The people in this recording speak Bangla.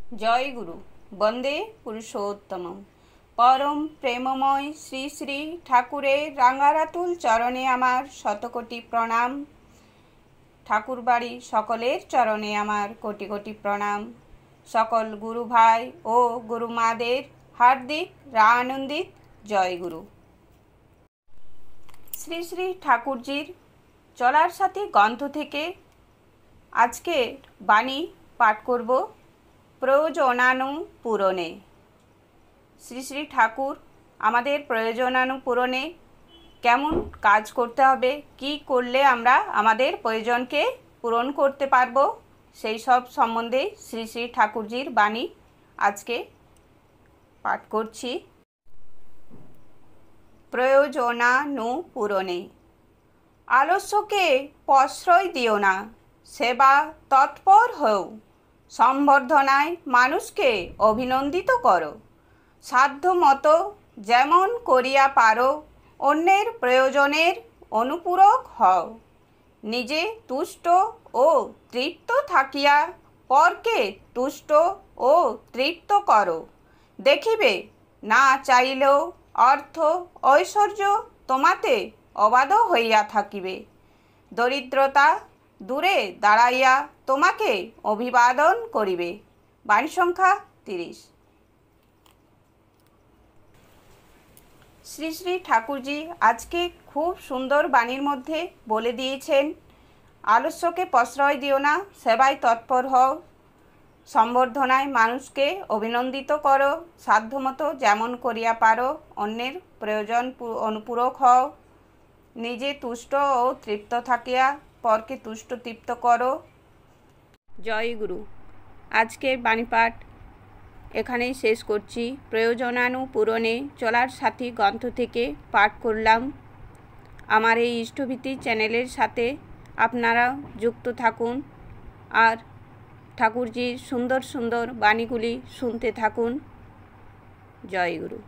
জয় গুরু। বন্দে পুরুষোত্তমম। পরম প্রেমময় শ্রী শ্রী ঠাকুরের রাঙ্গারাতুল চরণে আমার শতকোটি প্রণাম। ঠাকুর বাড়ি সকলের চরণে আমার কোটি কোটি প্রণাম। সকল গুরু ভাই ও গুরু মাদের হার্দিক আনন্দিত জয় গুরু। শ্রী শ্রী ঠাকুরজির চলার সাথী গ্রন্থ থেকে আজকের বাণী পাঠ করব। প্রয়োজনানুপূরণে। শ্রী শ্রী ঠাকুর আমাদের প্রয়োজনানুপূরণে কেমন কাজ করতে হবে, কি করলে আমরা আমাদের প্রয়োজনকে পূরণ করতে পারবো, সেই সব সম্বন্ধে শ্রী শ্রী ঠাকুরজির বাণী আজকে পাঠ করছি। প্রয়োজনানুপূরণে। আলস্যকে প্রশ্রয় দিও না, সেবা তৎপর হও। সম্বর্ধনায় মানুষকে অভিনন্দিত করো। সাধ্যমতো যেমন করিয়া পারো অন্যের প্রয়োজনের অনুপূরক হও। নিজে তুষ্ট ও তৃপ্ত থাকিয়া পরকে তুষ্ট ও তৃপ্ত করো। দেখিবে না চাইলেও অর্থ ঐশ্বর্য তোমাতে অবাধ হইয়া থাকিবে। দরিদ্রতা দূরে দাঁড়াইয়া তোমাকে অভিবাদন করিবে। বাণী সংখ্যা 30। শ্রী শ্রী ঠাকুরজি আজকে খুব সুন্দর বাণীর মধ্যে বলে দিয়েছেন, আলস্যকে প্রশ্রয় দিও না, সেবায় তৎপর হও। সম্বর্ধনায় মানুষকে অভিনন্দিত করো। সাধ্যমতো যেমন করিয়া পারো অন্যের প্রয়োজন অনুপূরক হও। নিজে তুষ্ট ও তৃপ্ত থাকিয়া পরকে তুষ্ট তৃপ্ত করো। জয় গুরু। আজকের বাণীপাঠ এখানেই শেষ করছি। প্রয়োজনানুপূরণে চলার সাথী গ্রন্থ থেকে পাঠ করলাম। আমার এই ইষ্টভীতি চ্যানেলের সাথে আপনারা যুক্ত থাকুন আর ঠাকুরজির সুন্দর সুন্দর বাণীগুলি শুনতে থাকুন। জয় গুরু।